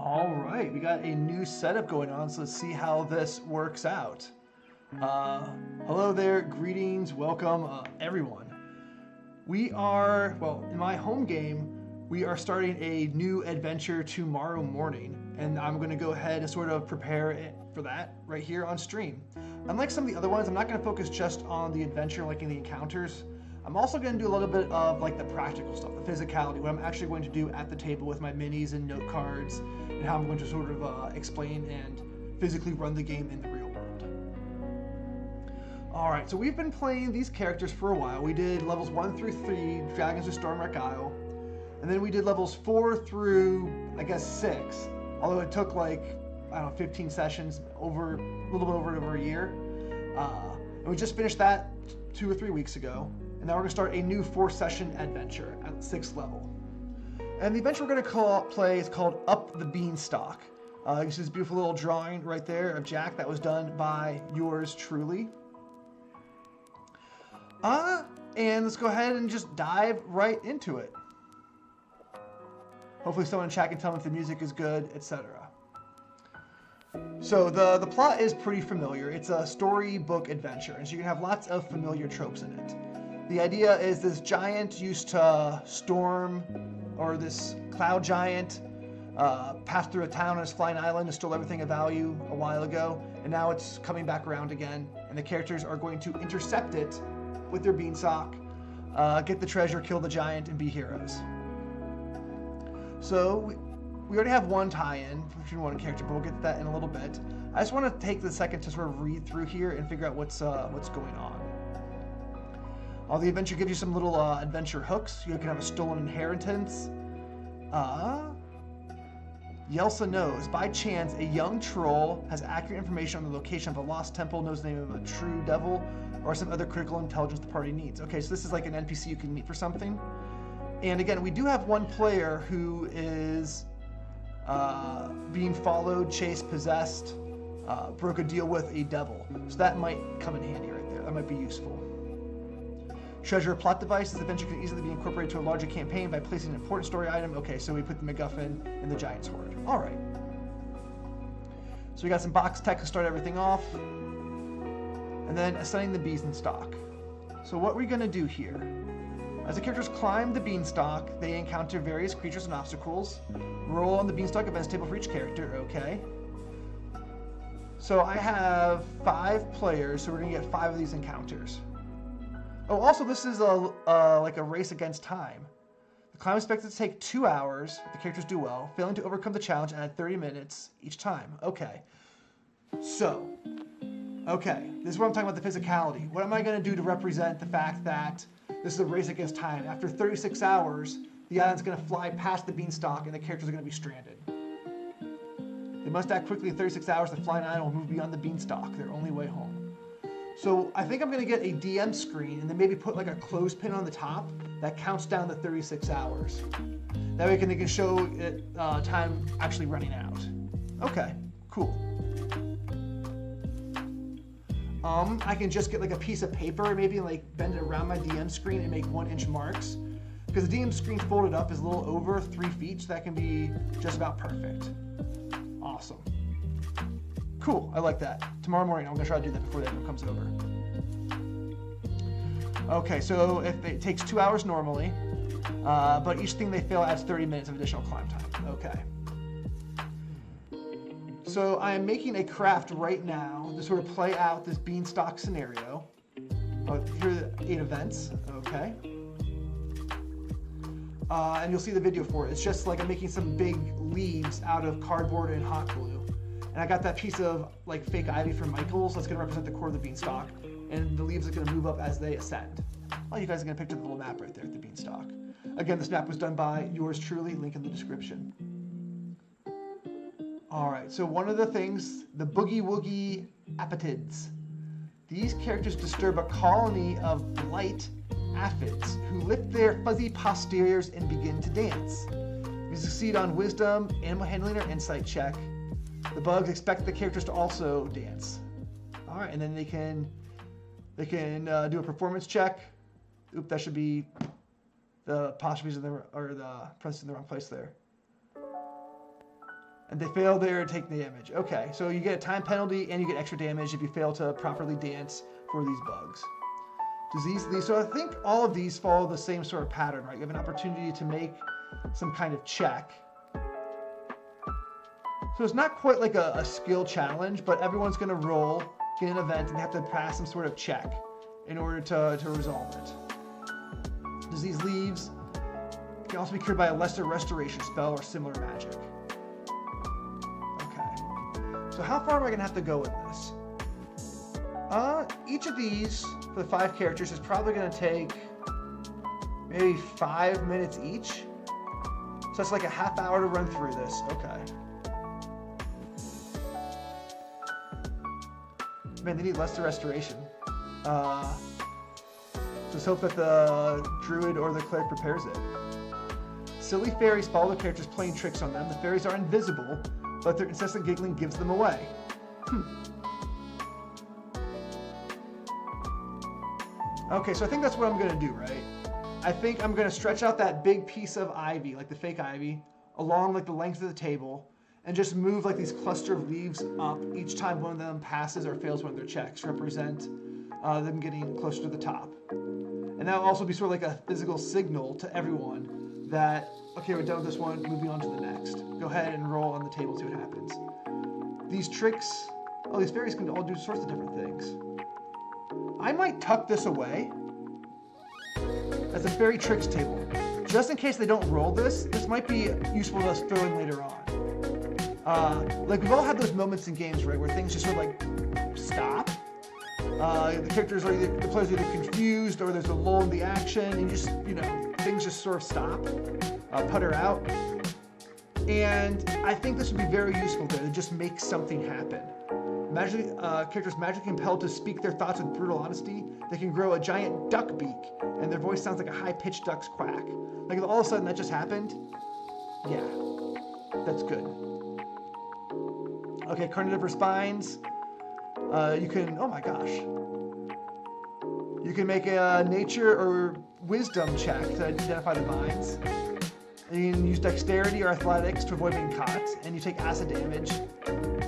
All right, we got a new setup going on, so let's see how this works out. Hello there, greetings, welcome, everyone. We are, well, in my home game, we are starting a new adventure tomorrow morning, and I'm going to go ahead and sort of prepare it for that right here on stream. Unlike some of the other ones, I'm not going to focus just on the adventure, like in the encounters. I'm also going to do a little bit of like the practical stuff, the physicality, what I'm actually going to do at the table with my minis and note cards, and how I'm going to sort of explain and physically run the game in the real world. All right, so we've been playing these characters for a while. We did levels 1 through 3, Dragons of Stormwreck Isle, and then we did levels 4 through, I guess, 6, although it took like, I don't know, 15 sessions, a little bit over a year. And we just finished that 2 or 3 weeks ago. And now we're going to start a new 4-session adventure at 6th level. And the adventure we're going to play is called Up the Beanstalk. You see this beautiful little drawing right there of Jack that was done by yours truly. And let's go ahead and just dive right into it. Hopefully someone in chat can tell me if the music is good, etc. So the plot is pretty familiar. It's a storybook adventure, and so you can have lots of familiar tropes in it. The idea is this giant used to storm, or this cloud giant, passed through a town on its flying island and stole everything of value a while ago, and now it's coming back around again, and the characters are going to intercept it with their beanstalk, get the treasure, kill the giant, and be heroes. So we already have one tie-in between one character, but we'll get to that in a little bit. I just want to take the second to sort of read through here and figure out what's going on. The adventure gives you some little adventure hooks. You can have a stolen inheritance. Yelsa knows. By chance, a young troll has accurate information on the location of a lost temple, knows the name of a true devil, or some other critical intelligence the party needs. Okay, so this is like an NPC you can meet for something. And again, we do have one player who is being followed, chased, possessed, broke a deal with a devil. So that might come in handy right there. That might be useful. Treasure plot device. This adventure can easily be incorporated to a larger campaign by placing an important story item. Okay, so we put the MacGuffin in the Giant's Hoard. All right. So we got some box text to start everything off. And then assigning the Beanstalk. So what we're going to do here. As the characters climb the Beanstalk, they encounter various creatures and obstacles. Roll on the Beanstalk events table for each character. Okay. So I have 5 players, so we're going to get 5 of these encounters. Oh, also, this is like a race against time. The climb is expected to take 2 hours if the characters do well. Failing to overcome the challenge, add 30 minutes each time. Okay. So, okay, this is what I'm talking about, the physicality. What am I going to do to represent the fact that this is a race against time? After 36 hours, the island's going to fly past the Beanstalk and the characters are going to be stranded. They must act quickly in 36 hours. The flying island will move beyond the Beanstalk, their only way home. So I think I'm going to get a DM screen and then maybe put like a clothespin on the top that counts down to 36 hours. That way they can show it, time actually running out. Okay, cool. I can just get like a piece of paper, maybe like bend it around my DM screen and make 1-inch marks. Because the DM screen folded up is a little over 3 feet, so that can be just about perfect. Awesome. Cool, I like that. Tomorrow morning, I'm going to try to do that before the everyone comes over. Okay, so if it takes 2 hours normally, but each thing they fail adds 30 minutes of additional climb time. Okay. So I am making a craft right now to sort of play out this Beanstalk scenario. Here are the 8 events. Okay. And you'll see the video for it. It's just like I'm making some big leaves out of cardboard and hot glue. And I got that piece of like fake ivy from Michael's that's going to represent the core of the Beanstalk. And the leaves are going to move up as they ascend. Oh, you guys are going to picture the little map right there at the Beanstalk. Again, this map was done by yours truly, link in the description. All right, so one of the things, the Boogie Woogie Apatids. These characters disturb a colony of blight aphids who lift their fuzzy posteriors and begin to dance. If you succeed on wisdom, animal handling, or insight check, the bugs expect the characters to also dance. All right, and then they can do a performance check. Oop, that should be the apostrophes or the parentheses in the wrong place there. And they fail there and take damage. Okay, so you get a time penalty and you get extra damage if you fail to properly dance for these bugs. Disease leaves. So I think all of these follow the same sort of pattern, right? You have an opportunity to make some kind of check. So it's not quite like a skill challenge, but everyone's going to roll, get an event, and they have to pass some sort of check in order to resolve it. Disease leaves. It can also be cured by a lesser restoration spell or similar magic. Okay. So how far am I going to have to go with this? Each of these, for the 5 characters, is probably going to take maybe 5 minutes each. So that's like a half hour to run through this. Okay. Man, they need lesser restoration. Just hope that the druid or the cleric prepares it. Silly fairies follow the characters playing tricks on them. The fairies are invisible, but their incessant giggling gives them away. Okay, so I think that's what I'm going to do, right? I think I'm going to stretch out that big piece of ivy, like the fake ivy, along like the length of the table, and just move like these cluster of leaves up each time one of them passes or fails one of their checks to represent them getting closer to the top. And that will also be sort of like a physical signal to everyone that, okay, we're done with this one, moving on to the next. Go ahead and roll on the table, see what happens. These tricks, oh, these fairies can all do sorts of different things. I might tuck this away as a fairy tricks table. Just in case they don't roll this, this might be useful to us throw in later on. Like we've all had those moments in games, right, where things just sort of like stop. The characters are either, the players are either confused or there's a lull in the action and just, you know, things just sort of stop, putter out. And I think this would be very useful there to just make something happen. Characters magically compelled to speak their thoughts with brutal honesty. They can grow a giant duck beak, and their voice sounds like a high-pitched duck's quack. Like if all of a sudden that just happened, yeah, that's good. Okay, carnivorous spines. You can, oh my gosh. You can make a nature or wisdom check to identify the vines. You can use dexterity or athletics to avoid being caught, and you take acid damage.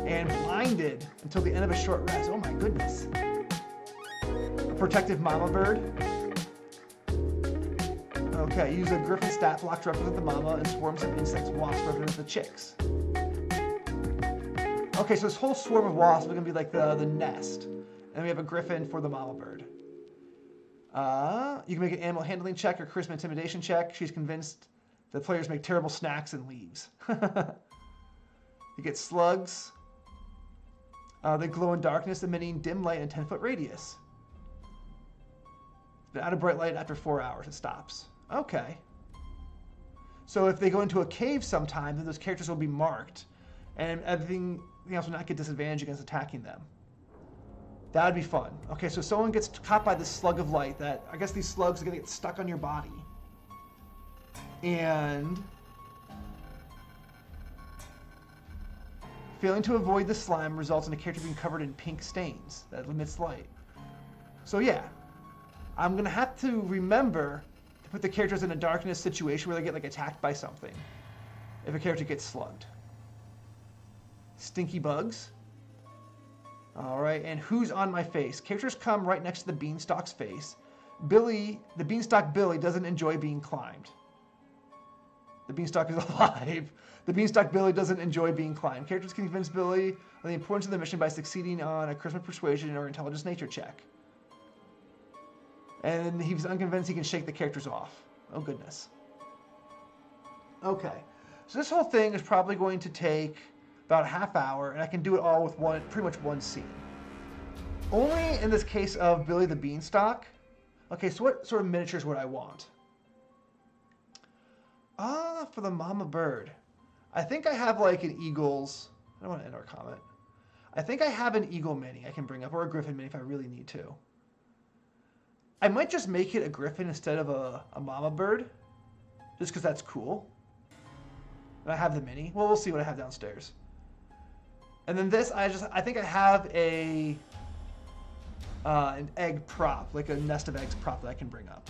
And blinded until the end of a short rest. Oh my goodness. A protective mama bird. Okay, use a griffin stat block to represent the mama and swarms of insects, wasps represent the chicks. Okay, so this whole swarm of wasps are going to be like the nest. And we have a griffin for the mama bird. You can make an animal handling check or charisma intimidation check. She's convinced the players make terrible snacks and leaves. You get slugs. They glow in darkness, emitting dim light in a 10-foot radius. It's been out of bright light after 4 hours. It stops. Okay. So if they go into a cave sometime, then those characters will be marked, and everything else will not get disadvantage against attacking them. That would be fun. Okay, so someone gets caught by this slug of light that, I guess these slugs are going to get stuck on your body. And failing to avoid the slime results in a character being covered in pink stains that emits light. So yeah, I'm going to have to remember to put the characters in a darkness situation where they get like attacked by something if a character gets slugged. Stinky bugs. All right, and who's on my face? Characters come right next to the Beanstalk's face. Billy, the Beanstalk Billy doesn't enjoy being climbed. The Beanstalk is alive. The Beanstalk Billy doesn't enjoy being climbed. Characters can convince Billy of the importance of the mission by succeeding on a charisma persuasion or intelligence nature check. And if he's unconvinced, he can shake the characters off. Oh, goodness. Okay. So this whole thing is probably going to take about a half hour, and I can do it all with pretty much one scene. Only in this case of Billy the Beanstalk. Okay, so what sort of miniatures would I want? For the mama bird. I think I have like an eagle's, I don't want to end our comment. I think I have an eagle mini I can bring up, or a griffin mini if I really need to. I might just make it a griffin instead of a mama bird, just because that's cool. And I have the mini. Well, we'll see what I have downstairs. And then this, I think I have an egg prop, like a nest of eggs prop that I can bring up.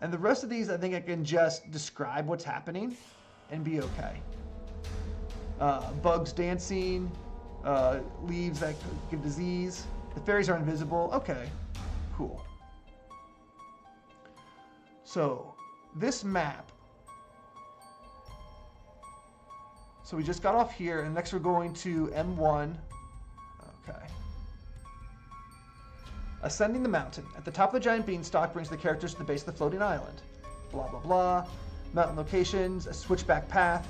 And the rest of these, I think I can just describe what's happening. and be okay. Bugs dancing, leaves that give disease. The fairies are invisible. Okay, cool. So this map. So we just got off here, and next we're going to M1. Okay. Ascending the mountain. At the top of the giant beanstalk brings the characters to the base of the floating island. Blah, blah, blah. Mountain locations, a switchback path.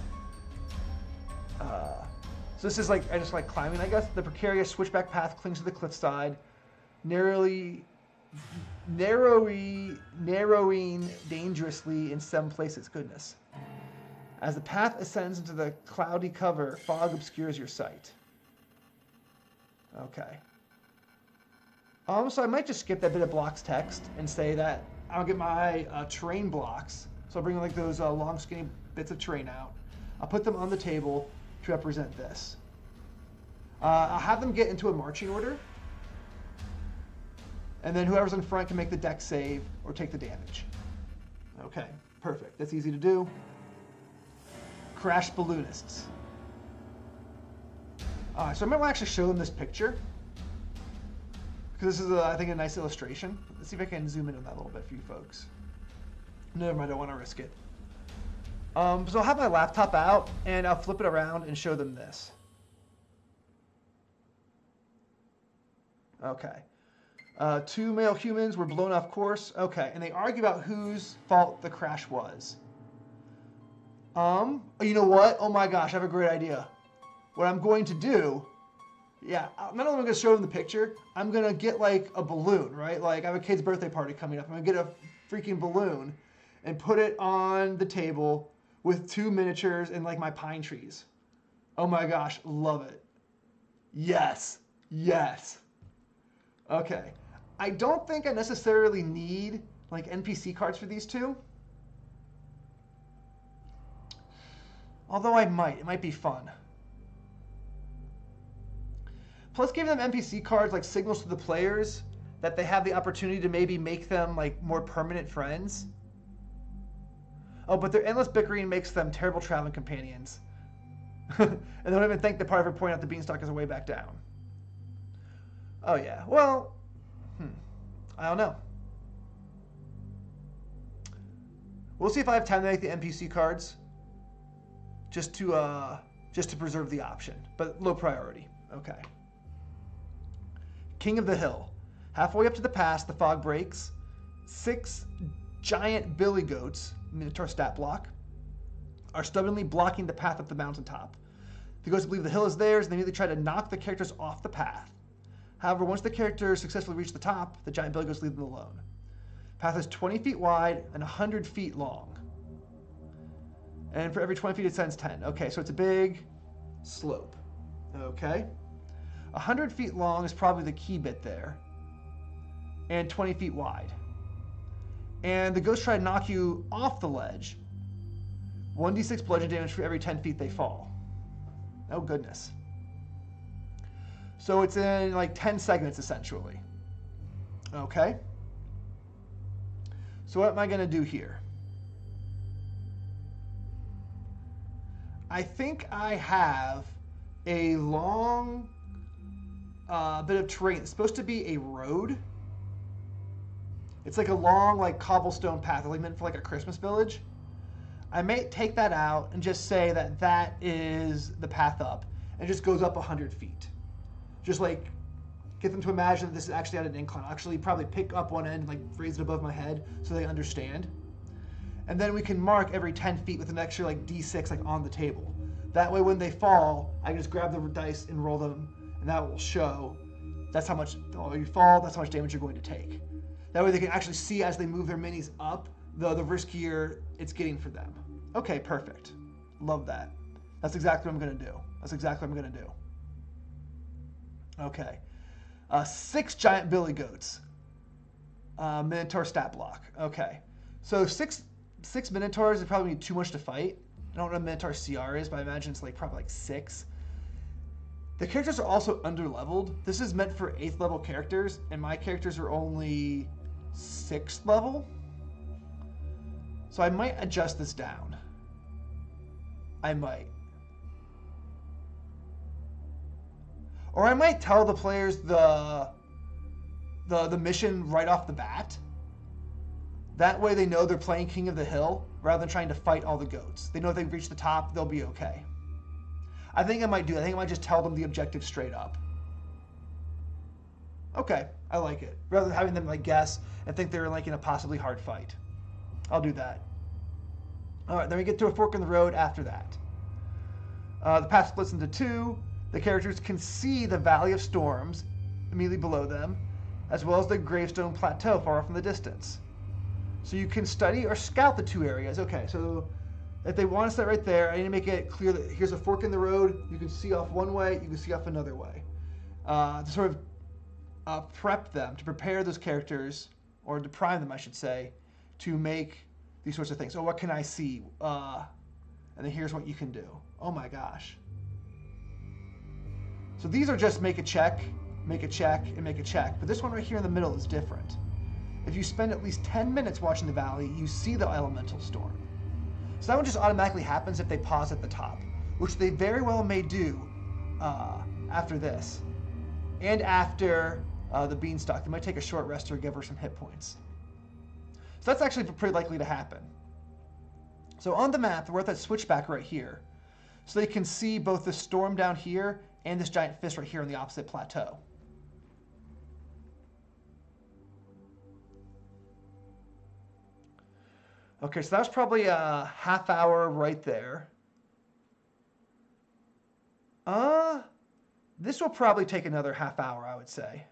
So this is like, I just like climbing, I guess. The precarious switchback path clings to the cliffside, narrowing dangerously in some places. Goodness. As the path ascends into the cloudy cover, fog obscures your sight. Okay. So I might just skip that bit of blocks text and say that I'll get my terrain blocks. So I'll bring like those long skinny bits of terrain out. I'll put them on the table to represent this. I'll have them get into a marching order. And then whoever's in front can make the dex save or take the damage. Okay, perfect. That's easy to do. Crash balloonists. So I might actually show them this picture. Because this is, I think, a nice illustration. Let's see if I can zoom in on that a little bit for you folks. Never mind, I don't want to risk it. So I'll have my laptop out, and I'll flip it around and show them this. Okay. 2 male humans were blown off course. Okay, and they argue about whose fault the crash was. You know what? Oh my gosh, I have a great idea. What I'm going to do, yeah, not only am I going to show them the picture, I'm going to get like a balloon, right? Like I have a kid's birthday party coming up. I'm going to get a freaking balloon and put it on the table with 2 miniatures and like my pine trees. Oh my gosh, love it. Yes, yes. Okay. I don't think I necessarily need like NPC cards for these two. Although I might. It might be fun. Plus giving them NPC cards like signals to the players that they have the opportunity to maybe make them like more permanent friends. Oh, but their endless bickering makes them terrible traveling companions. And they don't even think the part of her pointing out the beanstalk is a way back down. Oh yeah, well, I don't know. We'll see if I have time to make the NPC cards, just to preserve the option, but low priority. Okay. King of the Hill. Halfway up to the pass, the fog breaks. 6 giant billy goats, Minotaur stat block, are stubbornly blocking the path up the mountaintop. The ghosts believe the hill is theirs, and they immediately try to knock the characters off the path. However, once the characters successfully reach the top, the giant billy goats leave them alone. The path is 20 feet wide and 100 feet long. And for every 20 feet, it sends 10. Okay, so it's a big slope. Okay. 100 feet long is probably the key bit there. And 20 feet wide. And the ghosts try to knock you off the ledge. 1d6 bludgeon damage for every 10 feet they fall. Oh, goodness. So it's in like 10 segments, essentially. Okay. So what am I going to do here? I think I have a long bit of terrain. It's supposed to be a road. It's like a long, like cobblestone path, like meant for like a Christmas village. I may take that out and just say that that is the path up, and it just goes up 100 feet. Just like get them to imagine that this is actually at an incline. I'll actually probably pick up one end and like raise it above my head so they understand. And then we can mark every 10 feet with an extra like D6 like on the table. That way when they fall, I can just grab the dice and roll them, and that will show that's how much, oh, you fall, that's how much damage you're going to take. That way they can actually see as they move their minis up, the riskier it's getting for them. Okay, perfect. Love that. That's exactly what I'm going to do. That's exactly what I'm going to do. Okay. 6 giant billy goats. Minotaur stat block. Okay. So 6 Minotaurs would probably be too much to fight. I don't know what a Minotaur CR is, but I imagine it's like probably like 6. The characters are also underleveled. This is meant for 8th level characters, and my characters are only 6th level. So I might adjust this down. I might. Or I might tell the players the mission right off the bat. That way they know they're playing King of the Hill rather than trying to fight all the goats. They know if they reach the top, they'll be okay. I think I might do that. I think I might just tell them the objective straight up. Okay, I like it. Rather than having them like guess and think they're like in a possibly hard fight. I'll do that. All right, then we get to a fork in the road after that. The path splits into two. The characters can see the Valley of Storms immediately below them, as well as the Gravestone Plateau far off in the distance. So you can study or scout the two areas. Okay, so if they want to set right there, I need to make it clear that here's a fork in the road. You can see off one way, you can see off another way. To sort of prep them, to prepare those characters, or to prime them, I should say, to make these sorts of things. So what can I see? And then here's what you can do. Oh my gosh. So these are just make a check, and make a check. But this one right here in the middle is different. If you spend at least 10 minutes watching the valley, you see the elemental storm. So that one just automatically happens if they pause at the top, which they very well may do after this. And after the Beanstalk. They might take a short rest or give her some hit points. So that's actually pretty likely to happen. So on the map, we're at that switchback right here. So they can see both the storm down here and this giant fist right here on the opposite plateau. Okay, so that's probably a half hour right there. This will probably take another half hour, I would say.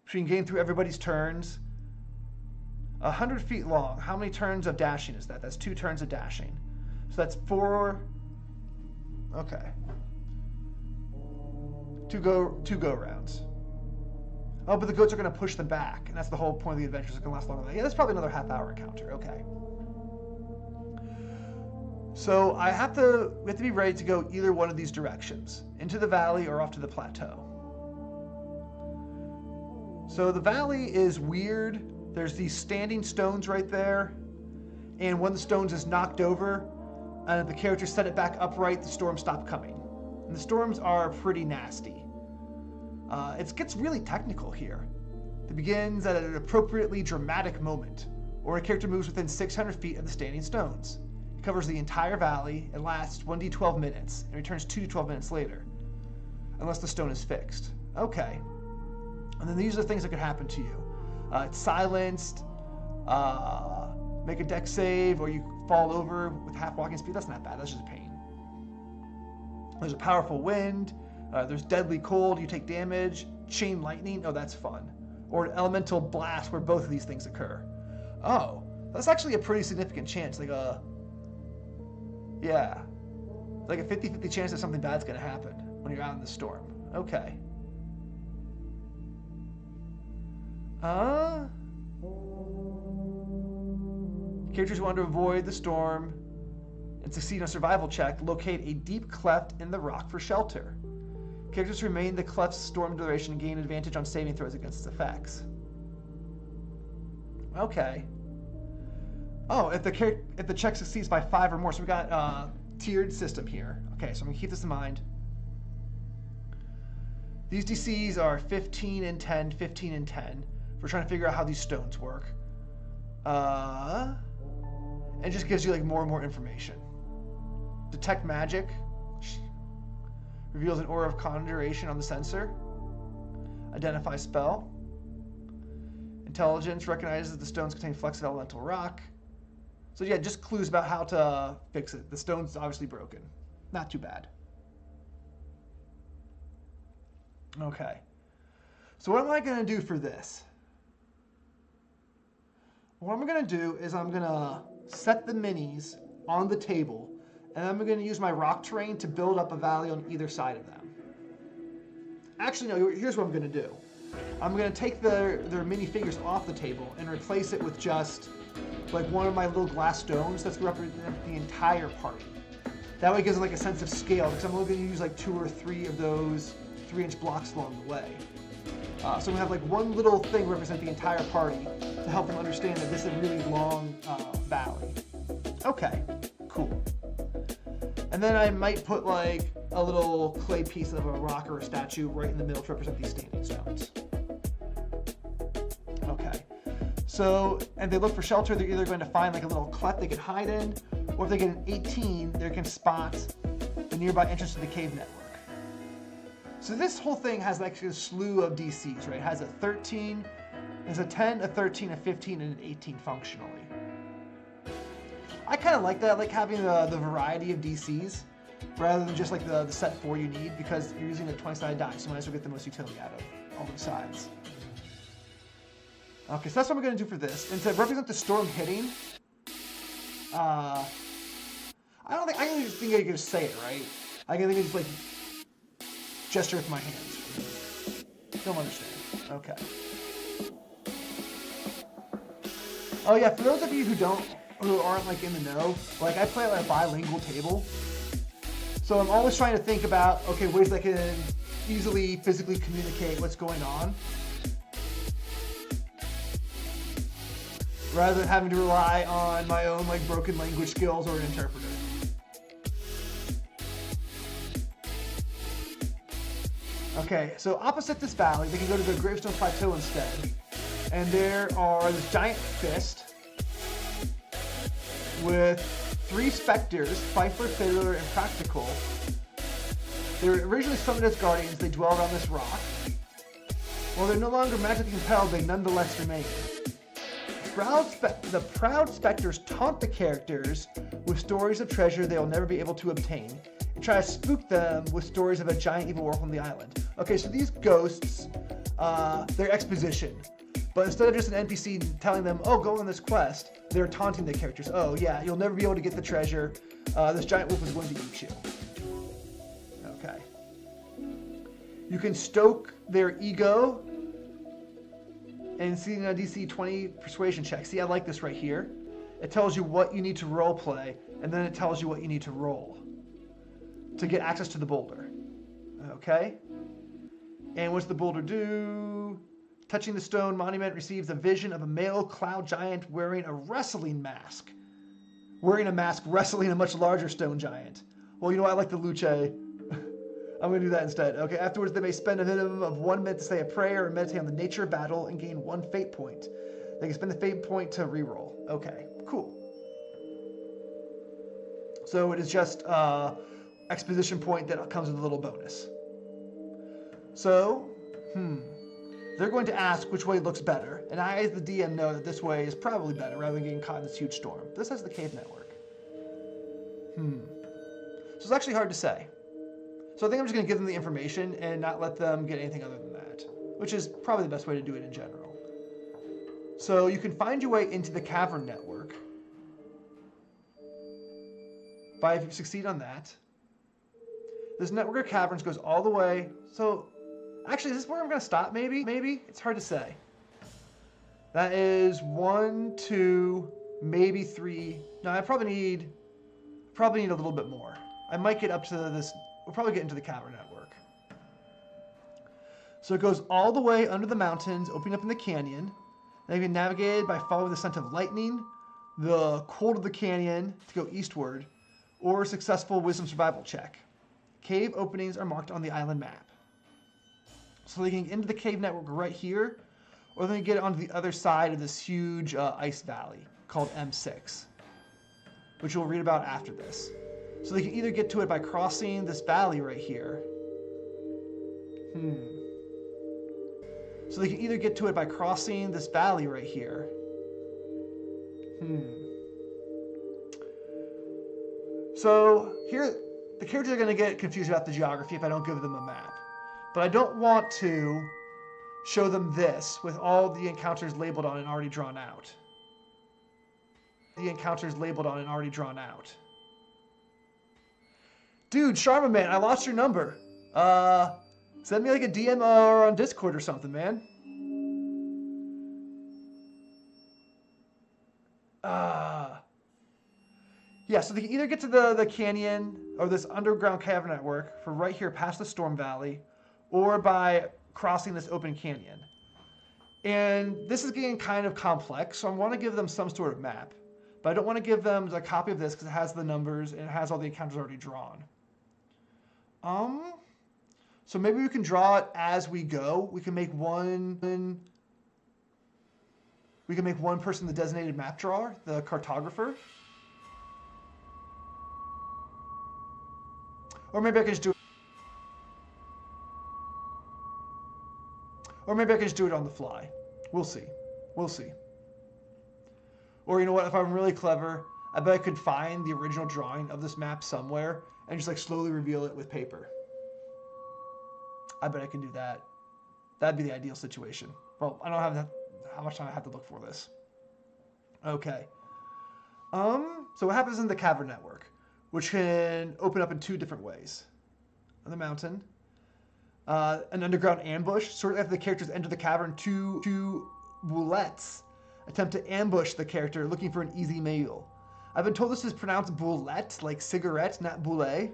Between getting through everybody's turns. 100 feet long. How many turns of dashing is that? That's 2 turns of dashing. So that's 4. Okay. 2 go rounds. Oh, but the goats are going to push them back, and that's the whole point of the adventure. It's going to last longer than that. Yeah, that's probably another half-hour encounter. Okay. So we have to be ready to go either one of these directions, into the valley or off to the plateau. So the valley is weird. There's these standing stones right there, and when the stones is knocked over, and the characters set it back upright, the storms stop coming. And the storms are pretty nasty. It gets really technical here. It begins at an appropriately dramatic moment, or a character moves within 600 feet of the standing stones. It covers the entire valley. It lasts 1d12 minutes, and returns 2d12 minutes later, unless the stone is fixed. Okay. And then these are the things that could happen to you. It's silenced, make a dex save, or you fall over with half walking speed. That's not bad, that's just a pain. There's a powerful wind, there's deadly cold, you take damage, chain lightning, oh that's fun. Or an elemental blast where both of these things occur. Oh, that's actually a pretty significant chance, like a 50-50 chance that something bad's gonna happen when you're out in the storm. Okay. Characters who want to avoid the storm and succeed on a survival check locate a deep cleft in the rock for shelter. Characters who remain in the cleft's storm duration gain advantage on saving throws against its effects. Okay. Oh, if the check succeeds by 5 or more, so we got a tiered system here. Okay, so I'm gonna keep this in mind. These DCs are 15 and 10, 15 and 10. We're trying to figure out how these stones work. It just gives you like more and more information. Detect magic. Reveals an aura of conjuration on the sensor. Identify spell. Intelligence recognizes that the stones contain flexible elemental rock. So yeah, just clues about how to fix it. The stone's obviously broken. Not too bad. Okay. So what am I going to do for this? What I'm going to do is I'm going to set the minis on the table, and I'm going to use my rock terrain to build up a valley on either side of them. Actually, no, here's what I'm going to do. I'm going to take their minifigures off the table and replace it with just like one of my little glass stones that's going to represent the entire party. That way it gives it like a sense of scale, because I'm only going to use like 2 or 3 of those 3-inch blocks along the way. So we have like one little thing represent the entire party to help them understand that this is a really long valley. Okay, cool. then I might put like a little clay piece of a rock or a statue right in the middle to represent these standing stones. Okay. So, and they look for shelter, they're either going to find like a little cleft they can hide in, or if they get an 18, they can spot the nearby entrance to the cave network. So this whole thing has like a slew of DCs, right? It has a 13, there's a 10, a 13, a 15, and an 18 functionally. I kind of like that. I like having the variety of DCs rather than just like the set 4 you need, because you're using a 20-sided die, so you might as well get the most utility out of all the sides. Okay, so that's what I'm going to do for this. And to represent the storm hitting, I can just say it, right? I can just like gesture with my hands. Don't understand. Okay. Oh yeah, for those of you who aren't like in the know, like I play like a bilingual table, so I'm always trying to think about ways I can easily physically communicate what's going on, rather than having to rely on my own like broken language skills or an interpreter. Okay, so opposite this valley, they can go to the Gravestone Plateau instead. And there are this giant fist with 3 specters, Pfeiffer, Fiddler, and Practical. They were originally summoned as guardians. They dwell around this rock. While they're no longer magically compelled, they nonetheless remain. The proud specters taunt the characters with stories of treasure they'll never be able to obtain, and try to spook them with stories of a giant evil wolf on the island. Okay, so these ghosts, they're exposition. But instead of just an NPC telling them, oh, go on this quest, they're taunting the characters. Oh, yeah, you'll never be able to get the treasure. This giant wolf is going to eat you. Okay. You can stoke their ego and see a DC 20 persuasion check. See, I like this right here. It tells you what you need to role play, and then it tells you what you need to roll to get access to the boulder. Okay? And what's the boulder do? Touching the stone monument receives a vision of a male cloud giant wearing a wrestling mask. Wearing a mask wrestling a much larger stone giant. Well, you know what? I like the Luce. I'm going to do that instead. Okay, afterwards they may spend a minimum of 1 minute to say a prayer and meditate on the nature of battle and gain 1 fate point. They can spend the fate point to reroll. Okay, cool. So it is just exposition point that comes with a little bonus. So, they're going to ask which way looks better, and I, as the DM, know that this way is probably better rather than getting caught in this huge storm. This has the cave network. So it's actually hard to say. So I think I'm just going to give them the information and not let them get anything other than that, which is probably the best way to do it in general. So you can find your way into the cavern network by, if you succeed on that. This network of caverns goes all the way. So actually, is this where I'm going to stop? Maybe? It's hard to say. That is 1, 2, maybe 3. No, I probably need a little bit more. I might get up to this. We'll probably get into the cavern network. So it goes all the way under the mountains, opening up in the canyon. They can navigate it by following the scent of lightning, the cold of the canyon to go eastward, or a successful wisdom survival check. Cave openings are marked on the island map. So they can get into the cave network right here, or they can get onto the other side of this huge ice valley called M6, which we'll read about after this. So they can either get to it by crossing this valley right here. So they can either get to it by crossing this valley right here. So here, the characters are going to get confused about the geography if I don't give them a map. But I don't want to show them this with all the encounters labeled on and already drawn out. Dude, Sharma man, I lost your number. Send me like a DM or on Discord or something, man. Yeah, so they can either get to the canyon or this underground cavern network from right here past the storm valley, or by crossing this open canyon. And this is getting kind of complex, so I want to give them some sort of map. But I don't want to give them a copy of this because it has the numbers and it has all the encounters already drawn. So maybe we can draw it as we go. We can make one person the designated map drawer, the cartographer. Or maybe I can just do it. Or maybe I can just do it on the fly. We'll see. We'll see. Or you know what, if I'm really clever, I bet I could find the original drawing of this map somewhere and just like slowly reveal it with paper. I bet I can do that. That'd be the ideal situation. Well, I don't have that, how much time I have to look for this. Okay. So what happens in the cavern network, which can open up in two different ways. On the mountain, an underground ambush. Shortly after the characters enter the cavern, two boulettes attempt to ambush the character looking for an easy meal. I've been told this is pronounced boulette, like cigarette, not boulet.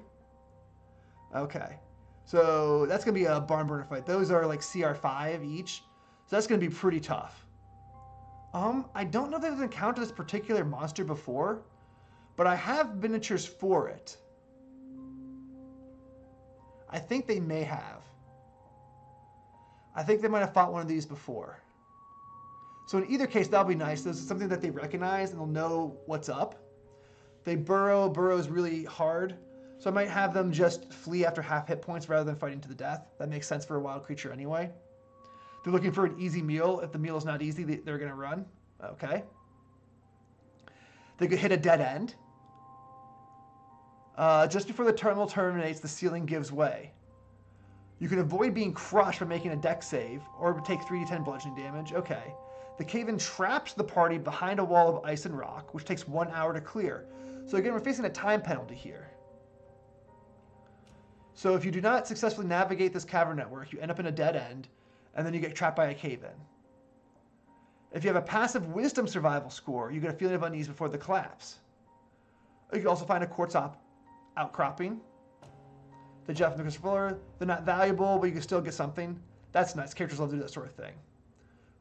Okay. So that's going to be a barn burner fight. Those are like CR5 each. So that's going to be pretty tough. I don't know that I've encountered this particular monster before, but I have miniatures for it. I think they may have. I think they might have fought one of these before. So in either case, that'll be nice. This is something that they recognize and they'll know what's up. They burrows really hard. So I might have them just flee after half hit points rather than fighting to the death. That makes sense for a wild creature anyway. They're looking for an easy meal. If the meal is not easy, they're going to run. Okay. They could hit a dead end. Just before the terminal terminates, the ceiling gives way. You can avoid being crushed by making a dex save, or take 3d10 bludgeoning damage. Okay. The cave-in traps the party behind a wall of ice and rock, which takes 1 hour to clear. So again, we're facing a time penalty here. So if you do not successfully navigate this cavern network, you end up in a dead end, and then you get trapped by a cave-in. If you have a passive wisdom survival score, you get a feeling of unease before the collapse. You can also find a quartz outcropping. The Jeff and the Christopher, they're not valuable, but you can still get something. That's nice. Characters love to do that sort of thing.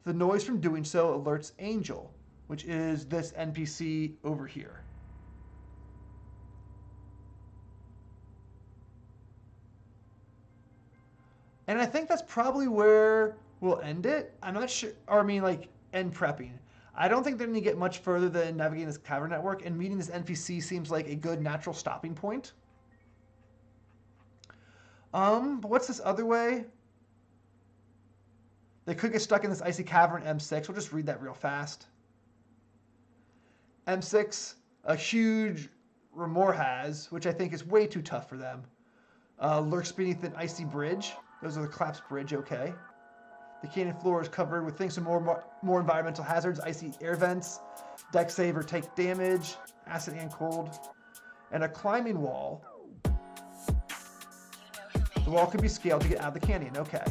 The noise from doing so alerts Angel, which is this NPC over here. And I think that's probably where we'll end it. I'm not sure, or I mean like end prepping. I don't think they're going to get much further than navigating this cavern network, and meeting this NPC seems like a good natural stopping point. But what's this other way? They could get stuck in this icy cavern, M6. We'll just read that real fast. M6, a huge remor has, which I think is way too tough for them. Lurks beneath an icy bridge. Those are the collapsed bridge, okay. The canyon floor is covered with things, some more environmental hazards, icy air vents, deck save or take damage, acid and cold, and a climbing wall. The wall can be scaled to get out of the canyon, okay.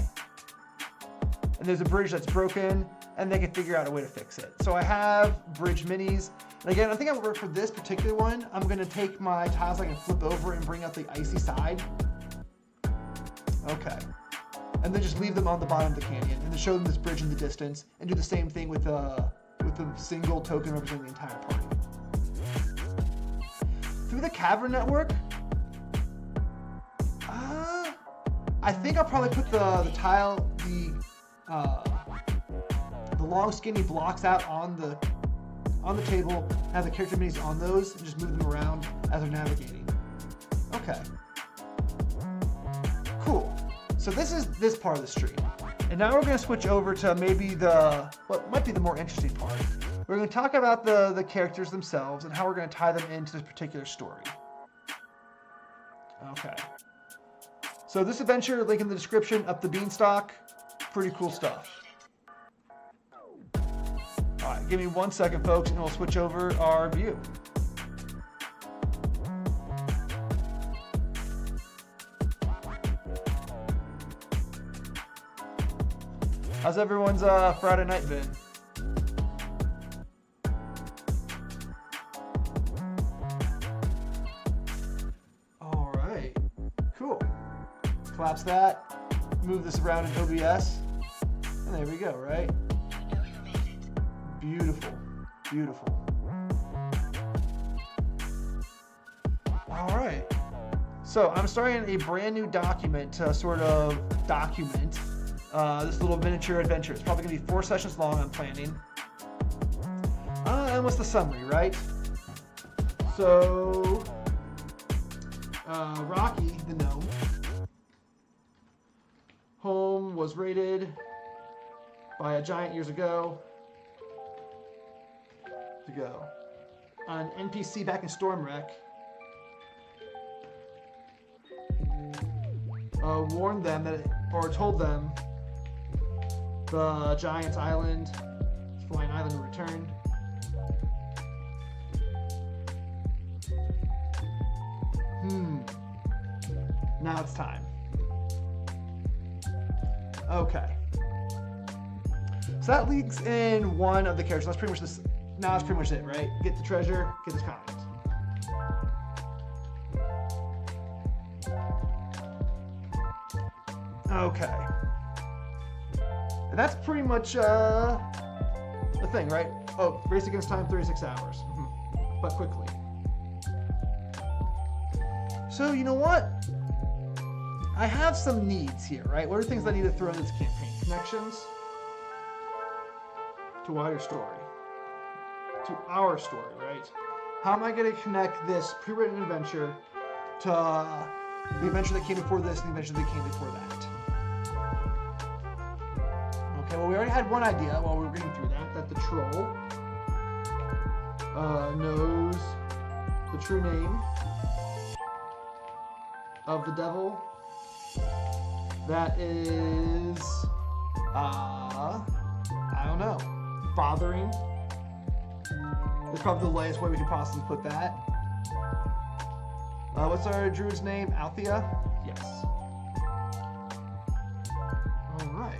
And there's a bridge that's broken, and they can figure out a way to fix it. So I have bridge minis. And again, I think I work for this particular one. I'm going to take my tiles I can flip over and bring out the icy side. Okay. And then just leave them on the bottom of the canyon, and then show them this bridge in the distance, and do the same thing with the single token representing the entire party. Through the cavern network, I think I'll probably put the tile, the long skinny blocks out on the table, have the character minis on those, and just move them around as they're navigating. Okay. Cool. So this is this part of the stream. And now we're going to switch over to maybe what might be the more interesting part. We're going to talk about the characters themselves and how we're going to tie them into this particular story. Okay. So this adventure, link in the description, up the Beanstalk. Pretty cool stuff. All right, give me 1 second, folks, and we'll switch over our view. How's everyone's Friday night been? All right, cool. Collapse that, move this around in OBS, and there we go, right? Beautiful, beautiful. So I'm starting a brand new document to sort of document this little miniature adventure. It's probably going to be 4 sessions long, I'm planning. And what's the summary, right? So, Rocky, the gnome, home was raided by a giant years ago. An NPC back in Stormwreck warned them that, or told them, the Giant's Island, Flying Island, will return. Now it's time. Okay. So that leads in one of the characters. That's pretty much this. Now that's pretty much it, right? Get the treasure, get this comment. Okay. And that's pretty much the thing, right? Oh, race against time, 36 hours. But quickly. So, you know what? I have some needs here, right? What are things I need to throw in this campaign? Connections to wider story. To our story, right? How am I going to connect this pre-written adventure to the adventure that came before this and the adventure that came before that? Okay, well, we already had one idea while we were reading through that the troll knows the true name of the devil that is, I don't know, bothering. That's probably the latest way we could possibly put that. What's our druid's name? Althea? Yes. Alright.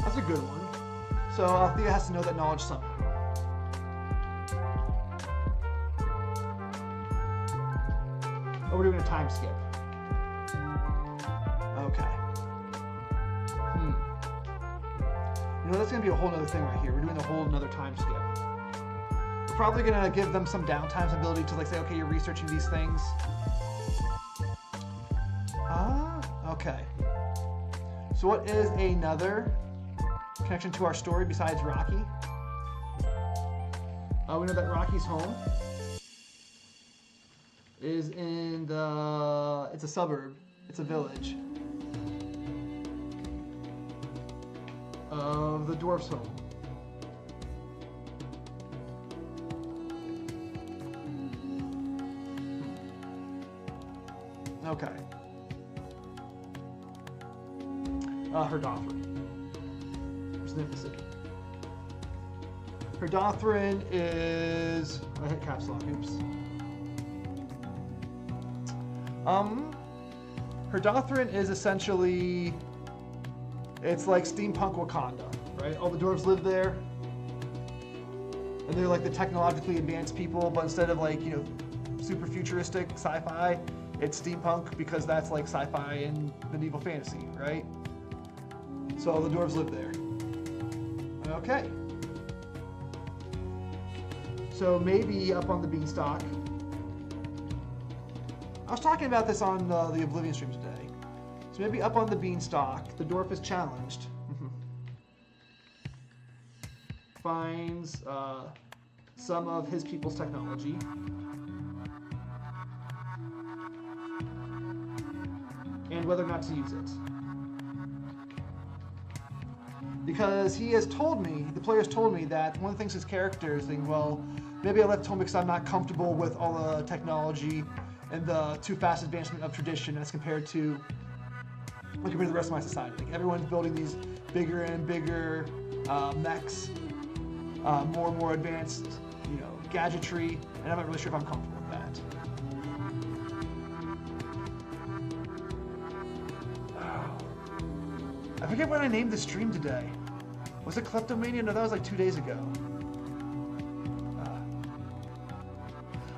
That's a good one. So Althea has to know that knowledge somehow. Oh, we're doing a time skip. Okay. You know, that's going to be a whole other thing right here. We're doing a whole another time skip. We're probably going to give them some downtime ability to like say, okay, you're researching these things. Okay. So what is another connection to our story besides Rocky? We know that Rocky's home is in the, it's a suburb, it's a village of the dwarf's home. Okay. Herdothren. Where's the city? Herdothren is, I hit caps lock, oops. Herdothren is essentially, it's like steampunk Wakanda, right? All the dwarves live there, and they're like the technologically advanced people, but instead of like, you know, super futuristic sci-fi, it's steampunk because that's like sci-fi and medieval fantasy, right? So all the dwarves live there. Okay. So maybe up on the Beanstalk. I was talking about this on the Oblivion stream today. So maybe up on the Beanstalk, the dwarf is challenged. Finds some of his people's technology. And whether or not to use it. Because he has told me, the player's told me that one of the things his character is thinking, well, maybe I left home because I'm not comfortable with all the technology and the too fast advancement of tradition as compared to the rest of my society. Like everyone's building these bigger and bigger mechs, more and more advanced, you know, gadgetry, and I'm not really sure if I'm comfortable with that. I forget what I named the stream today. Was it Kleptomania? No, that was like 2 days ago.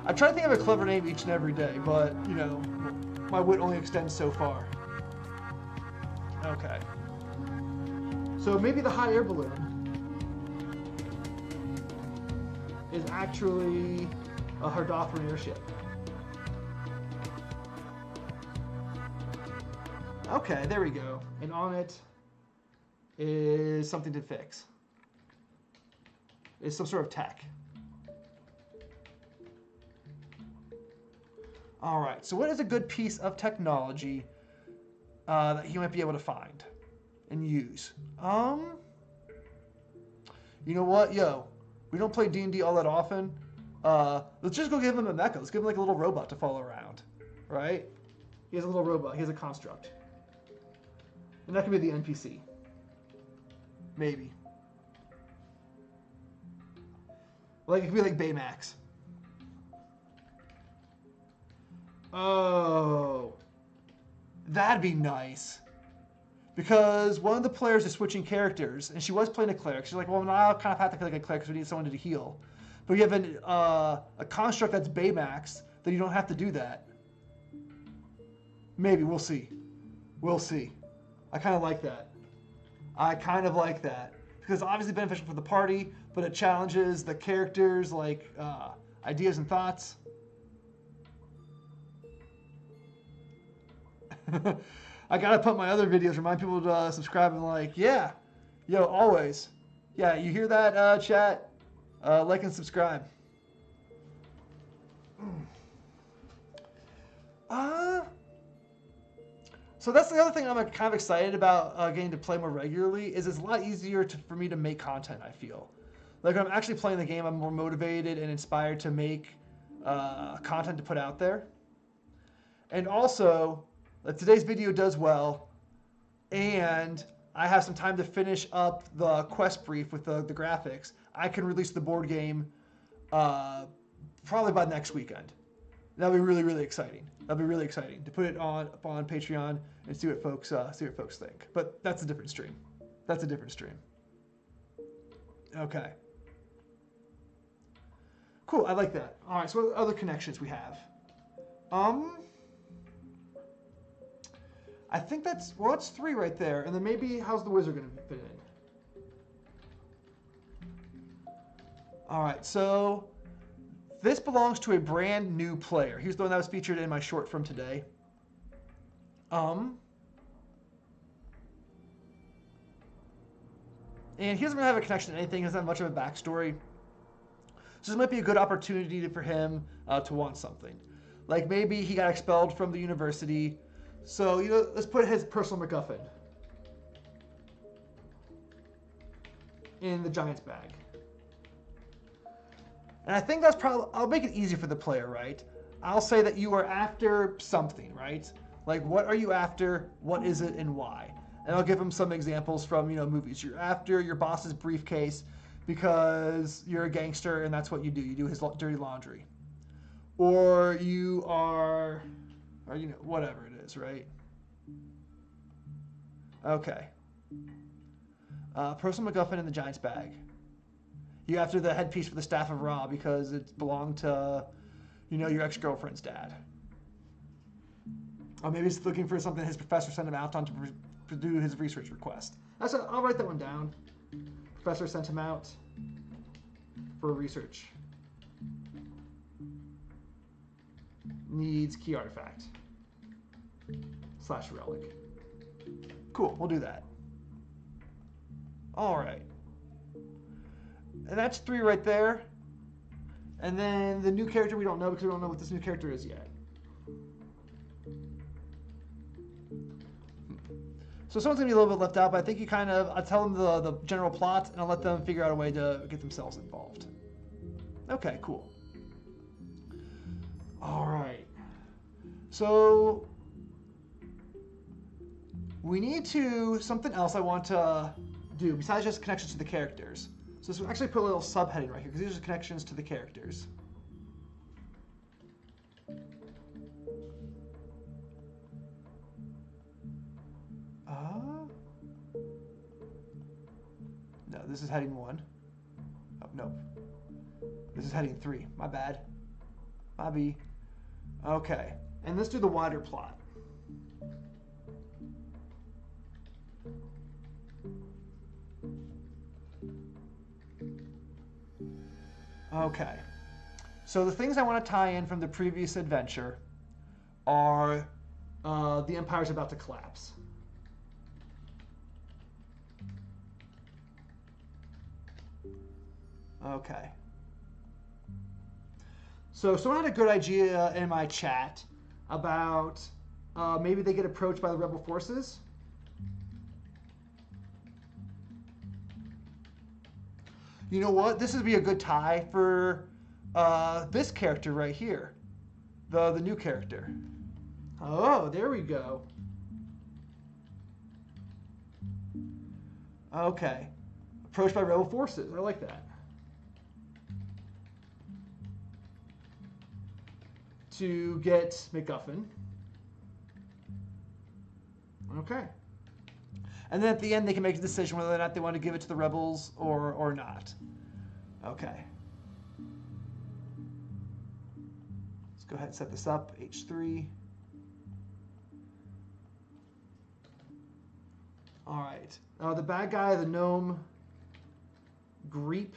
I try to think of a clever name each and every day, but, you know, my wit only extends so far. Okay. So maybe the hot air balloon is actually a Herdothren airship. Okay, there we go. And on it is something to fix. It's some sort of tech. All right, so what is a good piece of technology that he might be able to find and use? You know what? Yo, we don't play D&D all that often. Let's just go give him a mecha. Let's give him like a little robot to follow around, right? He has a little robot. He has a construct. And that could be the NPC. Maybe. Like, it could be like Baymax. Oh. That'd be nice. Because one of the players is switching characters, and she was playing a cleric. She's like, well, now I kind of have to play like a cleric because we need someone to heal. But you have a construct that's Baymax, then you don't have to do that. Maybe, we'll see. We'll see. I kind of like that. I kind of like that. Because it's obviously beneficial for the party, but it challenges the characters' like ideas and thoughts. I gotta put my other videos, remind people to subscribe and like, yeah. Yo, always. Yeah, you hear that, chat? Like and subscribe. So that's the other thing I'm kind of excited about getting to play more regularly is it's a lot easier for me to make content, I feel. Like when I'm actually playing the game, I'm more motivated and inspired to make content to put out there. And also, today's video does well, and I have some time to finish up the quest brief with the graphics. I can release the board game probably by next weekend. That'll be really, really exciting. That'll be really exciting to put it on Patreon and see what folks think. But that's a different stream. That's a different stream. Okay. Cool. I like that. All right. So what other connections we have? I think that's 3 right there, and then maybe how's the wizard going to fit in? All right. So this belongs to a brand new player. He's the one that was featured in my short from today. And he doesn't really have a connection to anything. He doesn't have much of a backstory. So this might be a good opportunity for him to want something. Like maybe he got expelled from the university. So, let's put his personal MacGuffin in the Giants bag. And I think that's probably, I'll make it easy for the player, right? I'll say that you are after something, right? Like, what are you after? What is it and why? And I'll give him some examples from, movies. You're after your boss's briefcase because you're a gangster and that's what you do. You do his dirty laundry. Or you are, whatever it is, right? Okay. Personal MacGuffin in the Giants bag. You after the headpiece for the Staff of Ra because it belonged to, your ex-girlfriend's dad. Or maybe he's looking for something his professor sent him out on to do his research request. I'll write that one down. Professor sent him out for research. Needs key artifact / relic. Cool, we'll do that. All right. And that's 3 right there. And then the new character we don't know because we don't know what this new character is yet. So someone's going to be a little bit left out, but I think I'll tell them the general plot and I'll let them figure out a way to get themselves involved. Okay, cool. All right. So we need something else I want to do besides just connections to the characters. So let's actually put a little subheading right here because these are connections to the characters. No, this is heading 1. Oh, no. This is heading 3. My bad. My B. Okay. And let's do the wider plot. Okay. So the things I want to tie in from the previous adventure are the Empire's about to collapse. Okay. So someone had a good idea in my chat about maybe they get approached by the rebel forces. You know what? This would be a good tie for this character right here, the new character. Oh, there we go. Okay. Approached by rebel forces. I like that. To get MacGuffin. Okay. And then at the end, they can make a decision whether or not they want to give it to the rebels or not. Okay. Let's go ahead and set this up. H3. All right. The bad guy, the gnome, Greep,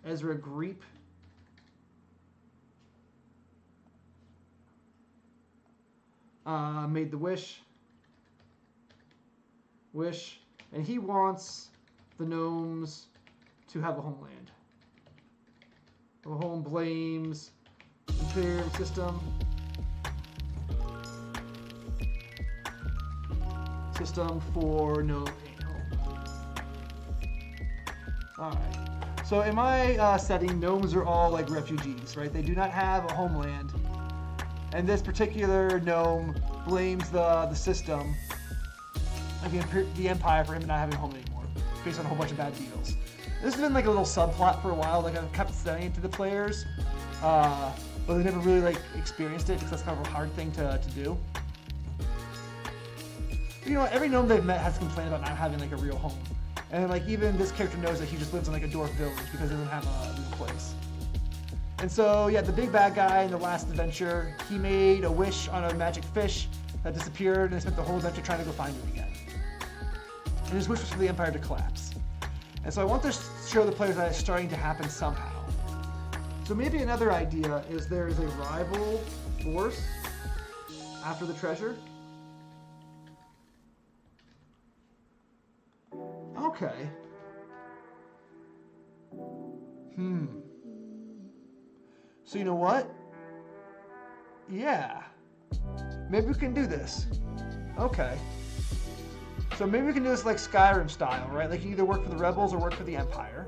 Ezra Greep. Made the wish, and he wants the gnomes to have a homeland. The home blames Imperium system for no home. All right. So in my setting, gnomes are all like refugees, right? They do not have a homeland. And this particular gnome blames the system, like the Empire, for him not having a home anymore, based on a whole bunch of bad deals. This has been like a little subplot for a while. Like I've kept saying it to the players, but they never really like experienced it because that's kind of a hard thing to do. But, you know, every gnome they've met has complained about not having like a real home, and like even this character knows that he just lives in like a dwarf village because he doesn't have a real place. And so, yeah, the big bad guy in the last adventure, he made a wish on a magic fish that disappeared and spent the whole adventure trying to go find it again. And his wish was for the Empire to collapse. And so I want to show the players that it's starting to happen somehow. So maybe another idea is there is a rival force after the treasure. Okay. So you know what? Yeah. Maybe we can do this. Okay. So maybe we can do this like Skyrim style, right? Like you either work for the rebels or work for the Empire.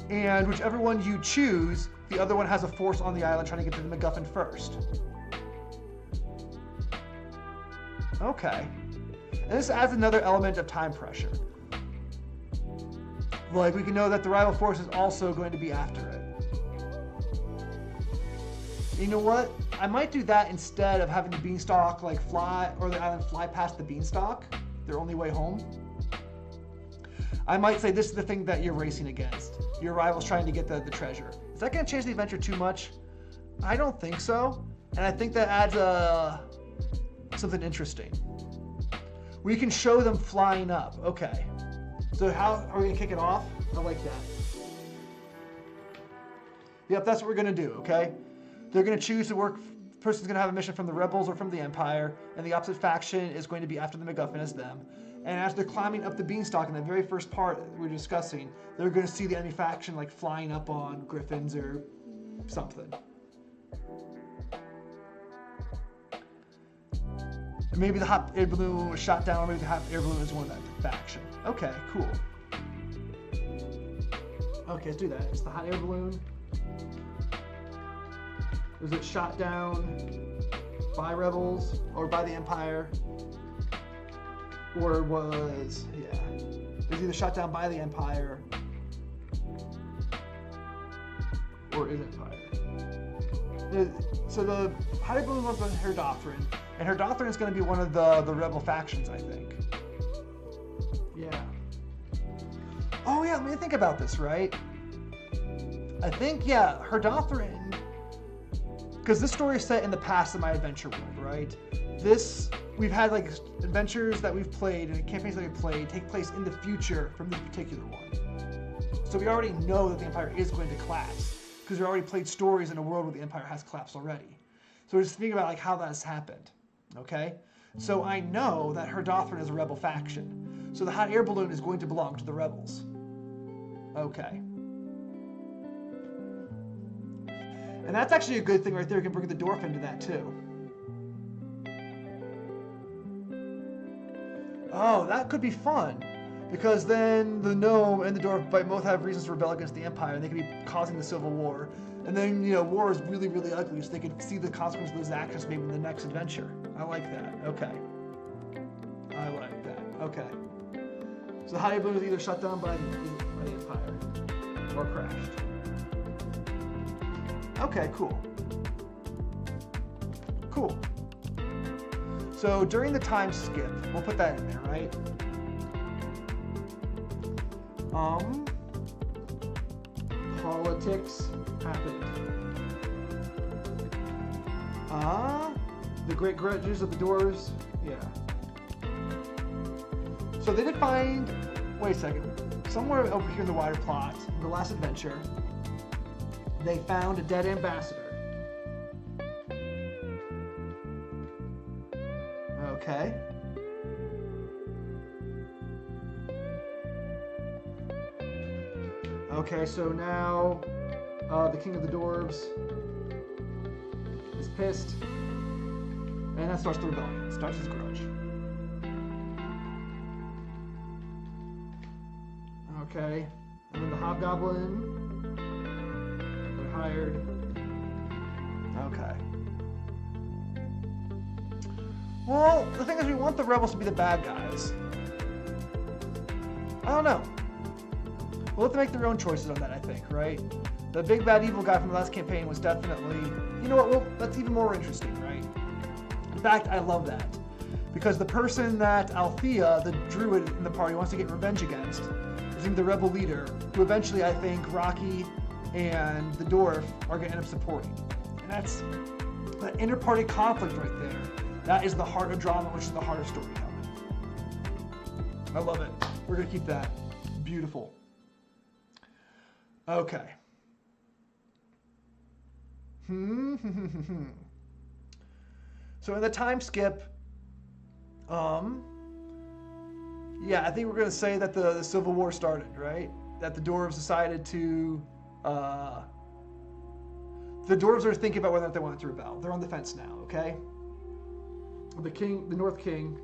And whichever one you choose, the other one has a force on the island trying to get to the MacGuffin first. Okay. And this adds another element of time pressure. Like we can know that the rival force is also going to be after it. You know what? I might do that instead of having the Beanstalk like fly, or the island fly past the Beanstalk, their only way home. I might say this is the thing that you're racing against. Your rival's trying to get the treasure. Is that going to change the adventure too much? I don't think so. And I think that adds something interesting. We can show them flying up. Okay. So how are we going to kick it off? I like that. Yep, that's what we're going to do, okay? They're going to choose to work. The person's going to have a mission from the rebels or from the Empire, and the opposite faction is going to be after the MacGuffin as them. And as they're climbing up the Beanstalk in the very first part that we're discussing, they're going to see the enemy faction like flying up on griffins or something. And maybe the hot air balloon was shot down, or maybe the hot air balloon is one of that faction. Okay, cool. Okay, let's do that. It's the hot air balloon. Was it shot down by rebels or by the Empire? Or was, yeah, it was either shot down by the Empire or is Empire. So the hot air balloon was on her doctrine, and her doctrine is going to be one of the rebel factions, I think. Yeah. Oh yeah, let me think about this, right? I think, yeah, her doctrine, because this story is set in the past of my adventure world, right? We've had like adventures that we've played and campaigns that we've played take place in the future from this particular one. So we already know that the Empire is going to collapse because we already played stories in a world where the Empire has collapsed already. So we're just thinking about like how that's happened. Okay? So I know that her Dothrin is a rebel faction. So the hot air balloon is going to belong to the rebels. Okay. And that's actually a good thing right there. We can bring the dwarf into that too. Oh, that could be fun. Because then the gnome and the dwarf both have reasons to rebel against the Empire, and they could be causing the Civil War. And then, you know, war is really, really ugly, so they could see the consequences of those actions maybe in the next adventure. I like that. Okay. I like that. Okay. So the hot air balloon is either shut down by the Empire or crashed. Okay, cool. Cool. So during the time skip, we'll put that in there, right? Politics happened. The great grudges of the dwarves, yeah. So they did find, wait a second, somewhere over here in the wider plot, in the last adventure, they found a dead ambassador. Okay. Okay, so now the king of the dwarves is pissed, and that starts the rebellion, starts his grudge. Okay, and then the hobgoblin, they're hired. Okay. Well, the thing is, we want the rebels to be the bad guys. I don't know. We'll have to make their own choices on that, I think, right? The big bad evil guy from the last campaign was definitely, you know what, well, that's even more interesting, right? In fact, I love that. Because the person that Althea, the druid in the party, wants to get revenge against is the rebel leader, who eventually, I think, Rocky and the dwarf are going to end up supporting. And that's that inter-party conflict right there. That is the heart of drama, which is the heart of storytelling. I love it. We're going to keep that. Beautiful. Okay. So in the time skip, yeah, I think we're going to say that the Civil War started, right? That the dwarves decided to, the dwarves are thinking about whether or not they want to rebel. They're on the fence now, okay? The king, the North King,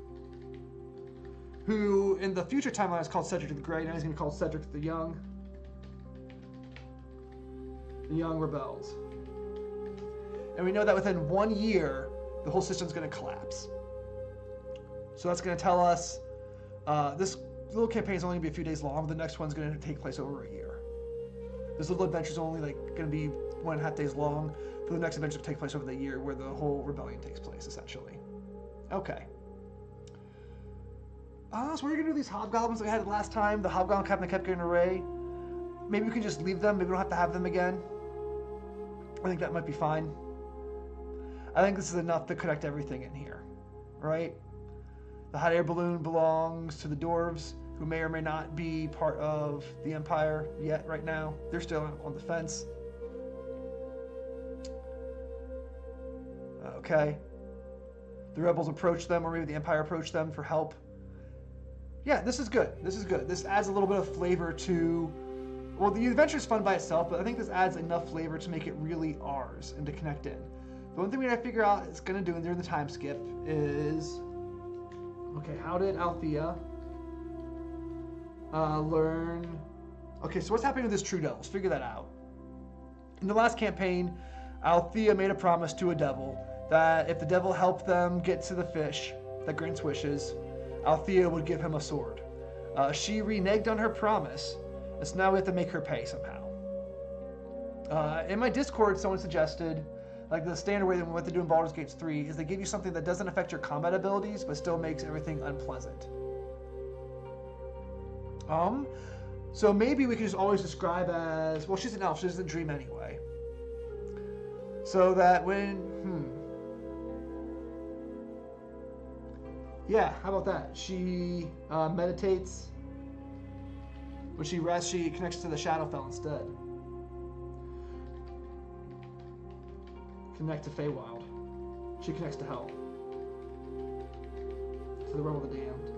who in the future timeline is called Cedric the Great, now he's going to be called Cedric the Young. The Young rebels. And we know that within 1 year, the whole system's going to collapse. So that's going to tell us this little campaign is only going to be a few days long. The next one's going to take place over a year. This little adventure is only like going to be 1.5 days long. For the next adventure to take place over the year, where the whole rebellion takes place, essentially. Okay. So we're going to do these hobgoblins that we had last time. The hobgoblin captain that kept getting an array. Maybe we can just leave them. Maybe we don't have to have them again. I think that might be fine. I think this is enough to connect everything in here, right? The hot air balloon belongs to the dwarves, who may or may not be part of the Empire yet right now. They're still on the fence. Okay. The rebels approach them, or maybe the Empire approached them for help. Yeah, this is good. This is good. This adds a little bit of flavor to... Well, the adventure is fun by itself, but I think this adds enough flavor to make it really ours and to connect in. The one thing we gotta figure out it's gonna do during the time skip is... Okay, how did Althea learn... Okay, so what's happening with this True Devil? Let's figure that out. In the last campaign, Althea made a promise to a devil that if the devil helped them get to the fish that grants wishes, Althea would give him a sword. She reneged on her promise, and so now we have to make her pay somehow. In my Discord, someone suggested, like the standard way that what they do in Baldur's Gate 3 is they give you something that doesn't affect your combat abilities, but still makes everything unpleasant. So maybe we can just always describe as, well, she's an elf, she doesn't dream anyway. So that when, yeah, how about that? She meditates. When she rests, she connects to the Shadowfell instead. Connect to Feywild. She connects to hell. To the realm of the damned.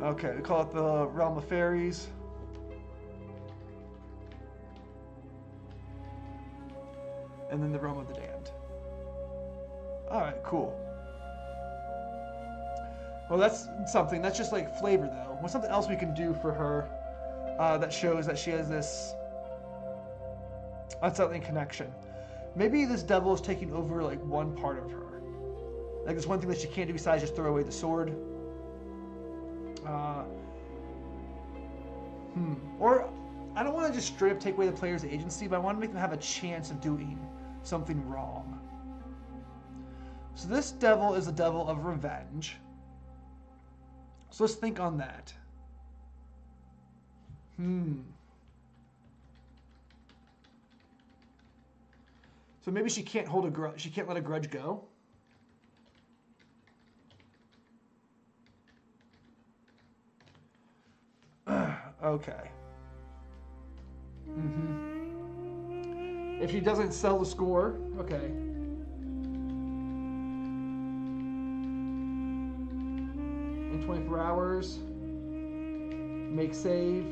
Okay, we call it the realm of fairies. And then the realm of the damned. Alright, cool. Well, that's something. That's just like flavor, though. What's something else we can do for her that shows that she has this unsettling connection? Maybe this devil is taking over like one part of her. Like there's one thing that she can't do besides just throw away the sword. Or I don't want to just straight up take away the player's agency, but I want to make them have a chance of doing something wrong. So this devil is a devil of revenge. So let's think on that. So maybe she can't hold a grudge. She can't let a grudge go. Okay. If she doesn't sell the score, okay. In 24 hours, make save,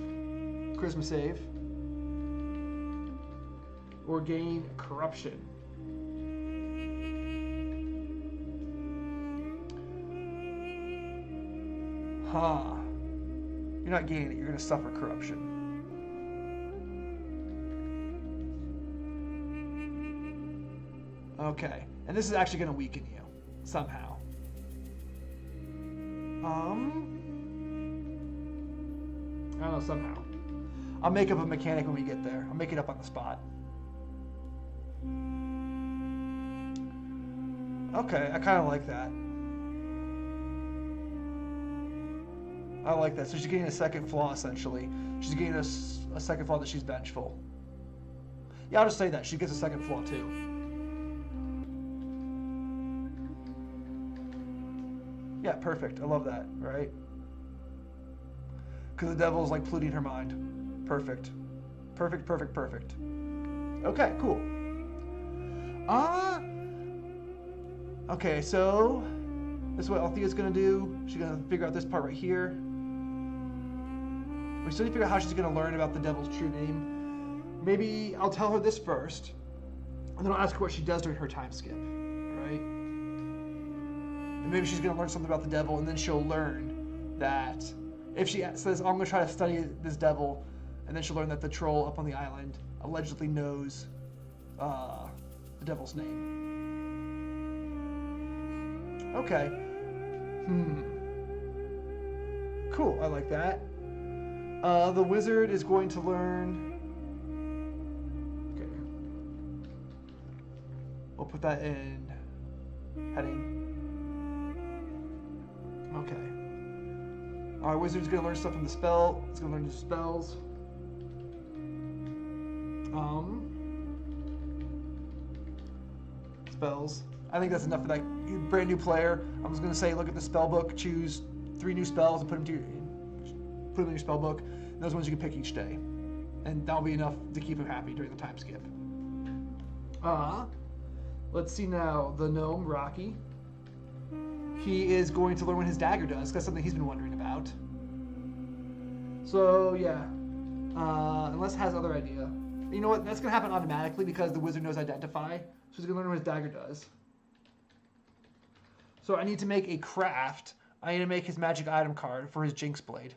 charisma save, or gain corruption. You're not gaining it, you're going to suffer corruption. Okay, and this is actually going to weaken you, somehow. I don't know, somehow. I'll make up a mechanic when we get there. I'll make it up on the spot. Okay, I kind of like that. I like that. So she's getting a second flaw, essentially. She's getting a second flaw that she's vengeful. Yeah, I'll just say that. She gets a second flaw, too. Yeah, perfect. I love that, right? Because the devil is like polluting her mind. Perfect. Perfect, perfect, perfect. Okay, cool. Okay, so this is what Althea's going to do. She's going to figure out this part right here. We still need to figure out how she's going to learn about the devil's true name. Maybe I'll tell her this first, and then I'll ask her what she does during her time skip, right? And maybe she's going to learn something about the devil, and then she'll learn that if she says, oh, I'm going to try to study this devil, and then she'll learn that the troll up on the island allegedly knows the devil's name. Okay. Cool, I like that. The wizard is going to learn... Okay. We'll put that in heading. Okay. Our wizard's going to learn stuff from the spell. It's going to learn new spells. Spells. I think that's enough for that brand new player. I'm just going to say, look at the spell book, choose 3 new spells, and put them in your spell book. And those ones you can pick each day, and that'll be enough to keep him happy during the time skip. Let's see now. The gnome Rocky. He is going to learn what his dagger does. That's something he's been wondering about. So yeah, unless has other idea. You know what? That's going to happen automatically because the wizard knows identify. So he's going to learn what his dagger does. So I need to make a craft. I need to make his magic item card for his Jinx Blade.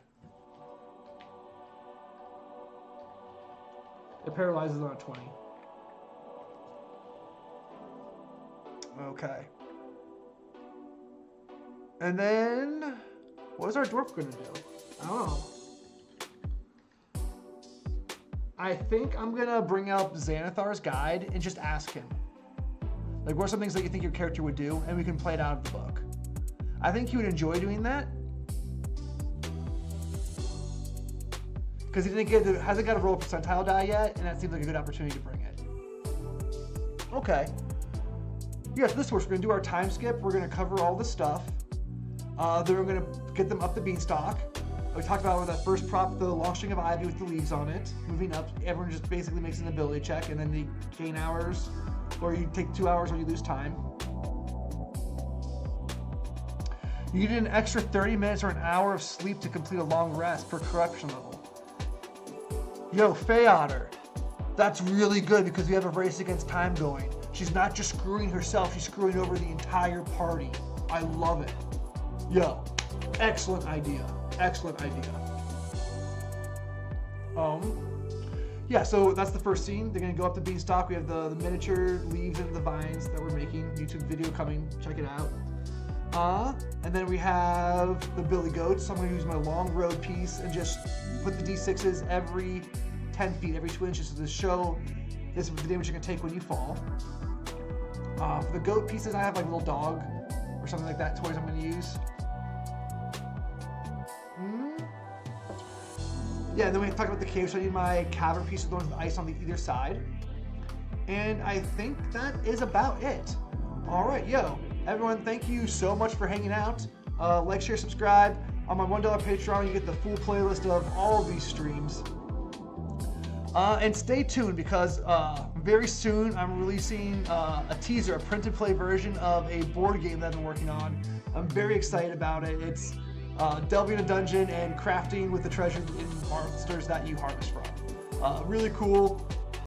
It paralyzes on a 20. Okay. And then, what is our dwarf going to do? I don't know. I think I'm going to bring up Xanathar's guide and just ask him. Like, what are some things that you think your character would do? And we can play it out of the book. I think he would enjoy doing that. Because he hasn't got a roll percentile die yet, and that seems like a good opportunity to bring it. Okay. Yeah, so this works. We're going to do our time skip. We're going to cover all the stuff. Then we're going to get them up the Beanstalk. We talked about with that first prop, the long string of ivy with the leaves on it. Moving up, everyone just basically makes an ability check, and then they gain hours, or you take 2 hours or you lose time. You get an extra 30 minutes or an hour of sleep to complete a long rest per corruption level. Yo, Fey Otter. That's really good because we have a race against time going. She's not just screwing herself, she's screwing over the entire party. I love it. Yo, excellent idea. Excellent idea. Yeah, so that's the first scene. They're gonna go up to Beanstalk. We have the miniature leaves and the vines that we're making. YouTube video coming, check it out. And then we have the billy goats. So I'm gonna use my long road piece and just put the D6s every 10 feet, every 2 inches to show this is the damage you're gonna take when you fall. For the goat pieces, I have like a little dog or something like that, toys I'm gonna use. Yeah, and then we talked about the cave, so I need my cavern pieces, the ones with ice on the either side. And I think that is about it. All right, yo, everyone, thank you so much for hanging out. Like, share, subscribe. On my $1 Patreon, you get the full playlist of all of these streams. And stay tuned because very soon I'm releasing a teaser, a print and play version of a board game that I've been working on. I'm very excited about it. It's delving a dungeon and crafting with the treasure in monsters that you harvest from. Really cool.